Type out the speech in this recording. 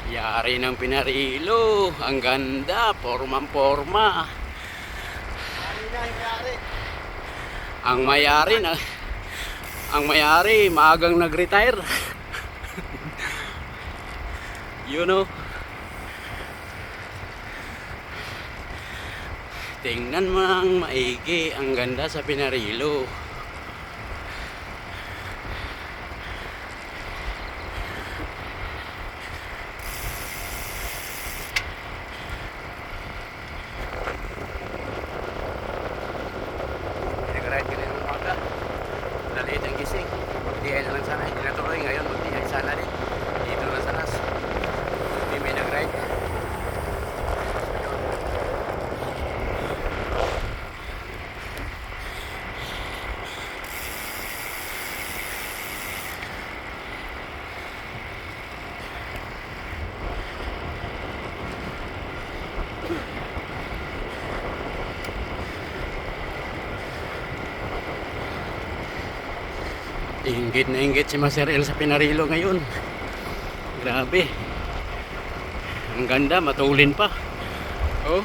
Yari ng Pinarilo. Ang ganda. Pormang-porma. Ang mayari na maagang nag-retire. You know. Tingnan mo ang maigi. Ang ganda sa Pinarilo. Nag-ride ka rin ng umaga. Naliit ang gising. Magdihay na lang sana. Hindi natuloy ngayon. Magdihay sana rin. Dito na sa nas. Hindi may nag-ride. Inggit na inggit si Master El sa Pinarilo ngayon. Grabe. Ang ganda, matulin pa. Oh.